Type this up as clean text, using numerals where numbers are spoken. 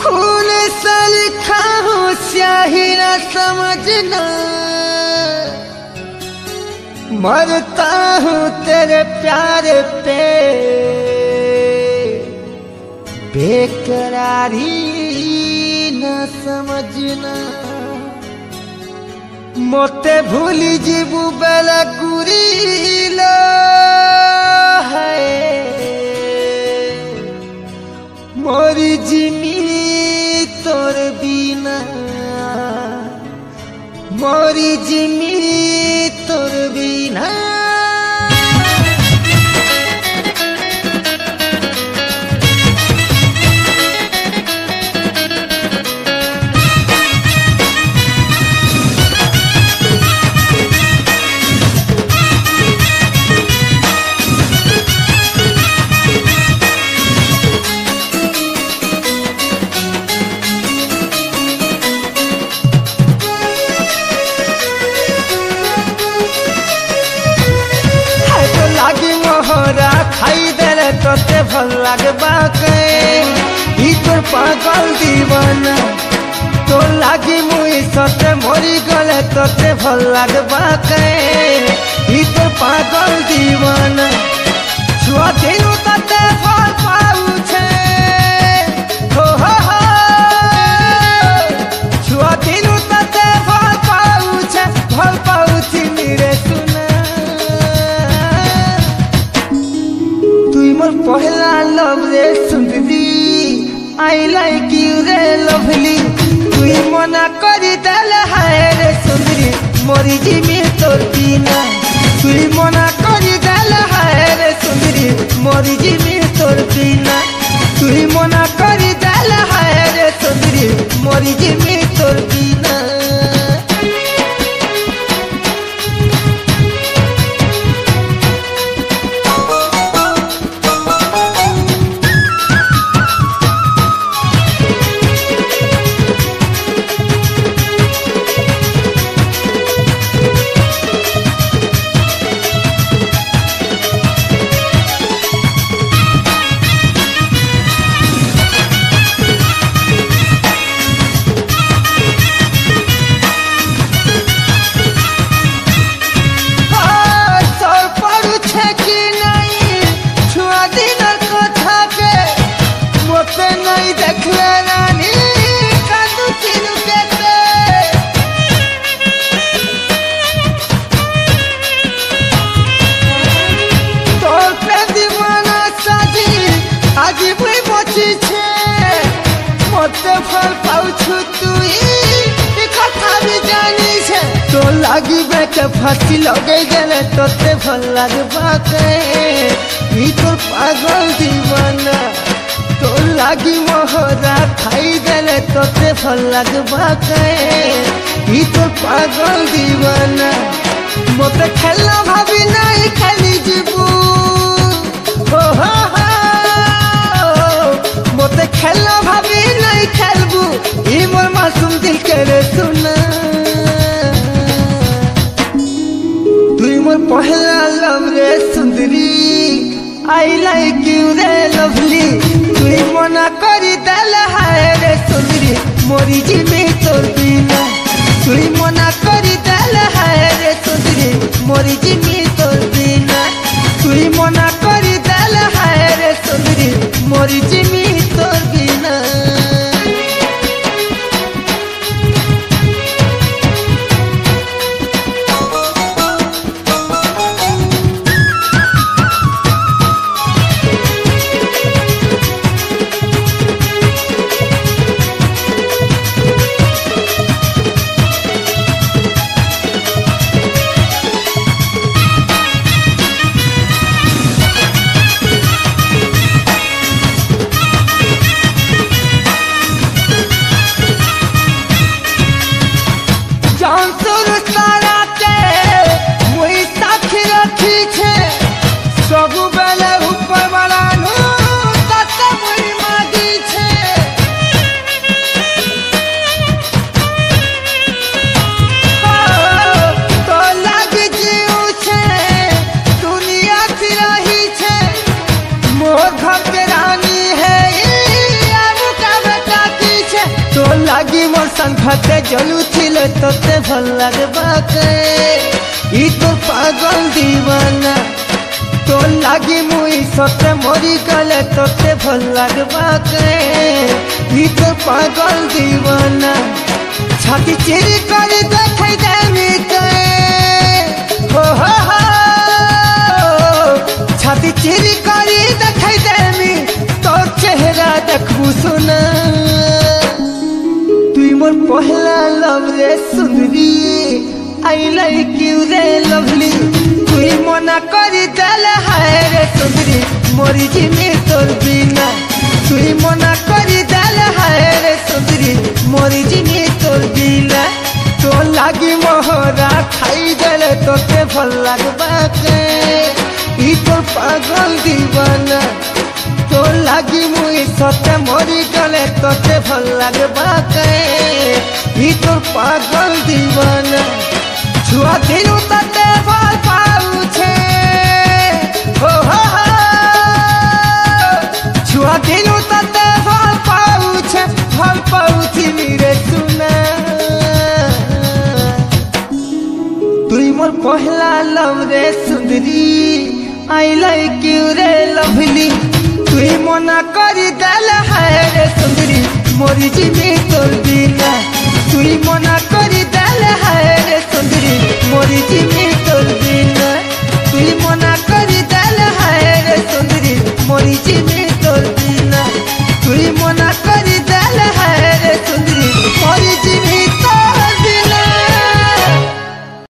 खून से लिखा हूँ स्याही न समझना, मरता हूँ तेरे प्यार पे, बेकरारी न समझना। मोते भूली जीबू बेला गुरीलो है, मोरी जिमी तोर बिना, मोरी जिमी तोर बिना। खाई देले तोते भल लागबा के, ई तोर पागल दीवाना। तो लागी मुई सते मरी गले तोते भल लागबा के, ई तोर पागल दीवाना। छुआ दिनु तते भल पाउछे, हो छुआ दिनु तते भल पाउछि रे सुना। मोर पहला लव रे सुंदरी, आई लाइक यू रे लवली। तुई मना करी देले हाय रे सुंदरी, मोरी जिमी तोर बिना। तुई मना करी देले हाय रे सुंदरी, मोरी जिमी तोर बिना। तुई मना करी देले हाय रे सुंदरी, मोरी जिमी तोर बिना। लागी बेटे फांसी लगे गले तोते भल लागबा के, ई तोर पागल दीवाना। तो लागी मोहरा खाई देले तोते भल लागबा के, ई तोर पागल दीवाना। मोते खेलना भाभी नहीं खेली जीबू, हो मोते खेलना भाभी नहीं खेलबू, ई मोर मासूम दिल के रे सुना। मोर पहला लव रे सुंदरी, आई लाइक यू रे लवली। तुई मना करी देले हाय रे सुंदरी, मोरी जिमी तोर बिना। तुई मना करी देले हाय रे सुंदरी, मोरी जिमी तोर बिना। तुई मना करी देले हाय रे सुंदरी, मोरी जिमी तोर बिना। लागी मोर संघाते जलू थिले तोते भल लागबाके ई तो पागल दीवाना तो लागी मुई सते मरी गले तोते भल लागबाके ई तो पागल दीवाना छाती चिरी कर देखाई देमी के हो छाती चिरी कर देखाई देमी तोर चेहरा देखबू सुना तुई मोर पहला लव रे सुंदरी आई लाइक यू रे लवली तुई मना करी देले हाय रे सुंदरी मोरी जिमी तोर बिना तुई मना करी देले हाय रे सुंदरी मोरी जिमी तोर बिना तो लागी मोहरा खाई देले तोते भल लागबाके ई तोर पागल दीवाना तो लागी मुई सते मरी गले तोते भल लागबाके ई तोर पागल दीवाना छुआ दिलू तते भल पाउछे हो छुआ दिलू तते भल पाउछि मेरे सुना तुई मोर पहला लव रे सुंदरी आई लाइक यू रे लवली तुई मना करी देले हाय रे सुंदरी मोरी जिमी तोर बिना तुई मना करी देले हाय रे सुंदरी मोरी जिमी तोर बिना।